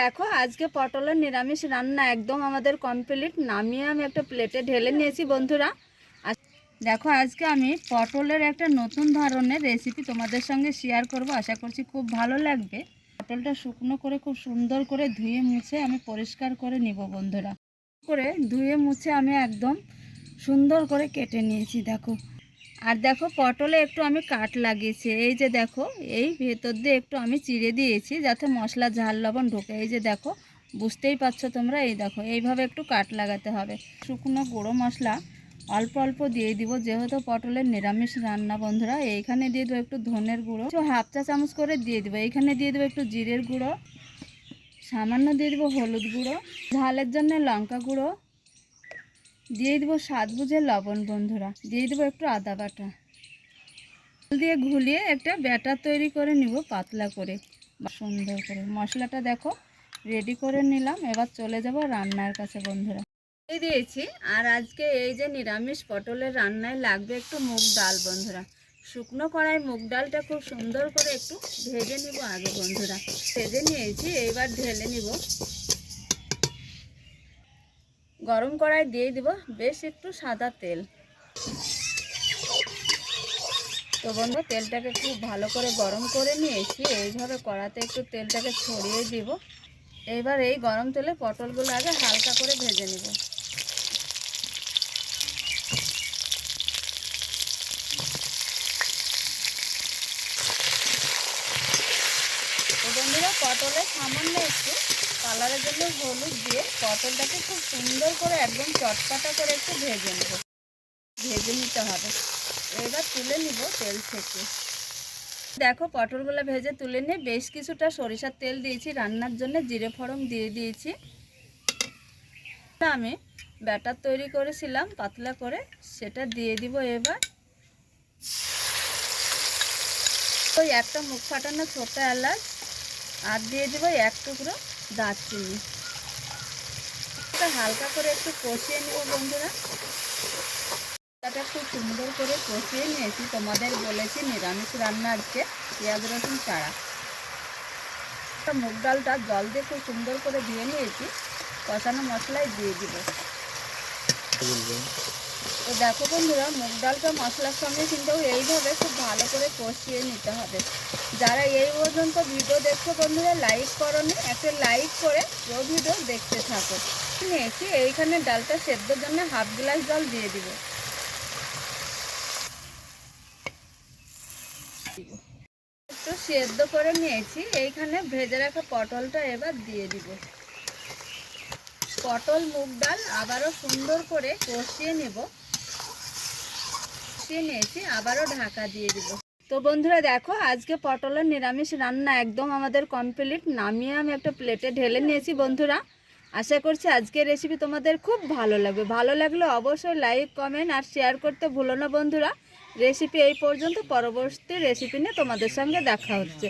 দেখো আজকে পটলের নিরামিষ রান্না একদম আমাদের কমপ্লিট। নামিয়ে আমি একটা প্লেটে ঢেলে নিয়েছি বন্ধুরা। আর দেখো আজকে আমি পটলের একটা নতুন ধরনের রেসিপি তোমাদের সঙ্গে শেয়ার করব। আশা করছি খুব ভালো লাগবে। পটলটা শুকনো করে খুব সুন্দর করে ধুয়ে মুছে আমি পরিষ্কার করে নিব বন্ধুরা। করে ধুয়ে মুছে আমি একদম সুন্দর করে কেটে নিয়েছি দেখো। আর দেখো পটলে একটু আমি কাট লাগিয়েছি, এই যে দেখো এই ভেতর দিয়ে একটু আমি চিড়ে দিয়েছি যাতে মশলা ঝাল লবণ ঢোকে। এই যে দেখো বুঝতেই পারছো তোমরা, এই দেখো এইভাবে একটু কাট লাগাতে হবে। শুকনো গুঁড়ো মশলা অল্প অল্প দিয়ে দিব, যেহেতু পটলের নিরামিষ রান্না বন্ধুরা। এইখানে দিয়ে দেবো একটু ধনের গুঁড়ো, হাফ চা চামচ করে দিয়ে দেবো। এইখানে দিয়ে দেবো একটু জিরের গুঁড়ো, সামান্য দিয়ে দেবো হলুদ গুঁড়ো, ঝালের জন্য লঙ্কা গুঁড়ো, দিয়ে দেবো স্বাদ বুঝে লবণ বন্ধুরা, দিয়ে দেবো একটু আদা বাটা দিয়ে ঘুলিয়ে একটা ব্যাটার তৈরি করে নিব পাতলা করে সুন্দর করে। মশলাটা দেখো রেডি করে নিলাম, এবার চলে যাব রান্নার কাছে বন্ধুরা। এই দিয়েছি। আর আজকে এই যে নিরামিষ পটলের রান্নায় লাগবে একটু মুগ ডাল বন্ধুরা। শুকনো কড়াই মুগ ডালটা খুব সুন্দর করে একটু ভেজে নিব আগে বন্ধুরা। ভেজে নিয়েছি, এইবার ঢেলে নিব। গরম কড়াই দিয়ে দিব বেশ একটু সাদা তেল। তো বন্ধু তেলটাকে খুব ভালো করে গরম করে নিয়েছি, এইভাবে কড়াতে একটু তেলটাকে ছড়িয়ে দিব। এবার এই গরম তেলে পটলগুলো আগে হালকা করে ভেজে নিব। তো বন্ধুরা পটলে সামান্য একটু কালারের জন্য হলুদ দিয়ে পটলটাকে খুব সুন্দর করে একদম চটপাটা করে একটু ভেজে নেব, ভেজে নিতে হবে। এবার তুলে নিব তেল থেকে। দেখো পটলগুলো ভেজে তুলে নিয়ে বেশ কিছুটা সরিষার তেল দিয়েছি রান্নার জন্য, জিরে ফোড়ন দিয়ে দিয়েছি। আমি ব্যাটার তৈরি করেছিলাম পাতলা করে, সেটা দিয়ে দিব। এবার ওই একটা মুখ ফাটানো ছোট এলাচ আর দিয়ে দিব এক টুকরো দারচিনি। হালকা করে একটু কষিয়ে নেব বন্ধুরা। এটা খুব সুন্দর করে কষিয়ে নিয়েছি, তোমাদের বলেছি নিরামিষ রান্না আজকে পেঁয়াজ রসুন ছাড়া। মুগ ডালটা জল দিয়ে খুব সুন্দর করে ধুয়ে নিয়েছি, কষানো মশলায় দিয়ে দিব। তো দেখো বন্ধুরা মুগ ডালটা মশলার সঙ্গে কিন্তু এইভাবে খুব ভালো করে কষিয়ে নিতে হবে। যারা এই পর্যন্ত ভিডিও দেখছো বন্ধুরা লাইক করোনি, একটা লাইক করে পুরো ভিডিও দেখতে থাকো। নিয়েছি এইখানে ডালটা সেদ্ধর জন্য হাফ গ্লাস জল দিয়ে দিব। একটু সেদ্ধ করে নিয়েছি, এইখানে ভেজে রাখা পটলটা এবার দিয়ে দিব। পটল মুগ ডাল আবারও সুন্দর করে কষিয়ে নেব। কষিয়ে নিয়েছি, আবারও ঢাকা দিয়ে দিব। তো বন্ধুরা দেখো আজকে পটলের নিরামিষ রান্না একদম আমাদের কমপ্লিট। নামিয়ে আমি একটা প্লেটে ঢেলে নিয়েছি বন্ধুরা। আশা করছি আজকের রেসিপি তোমাদের খুব ভালো লাগবে। ভালো লাগলে অবশ্যই লাইক কমেন্ট আর শেয়ার করতে ভুলো না বন্ধুরা। রেসিপি এই পর্যন্ত, পরবর্তী রেসিপি নিয়ে তোমাদের সঙ্গে দেখা হচ্ছে।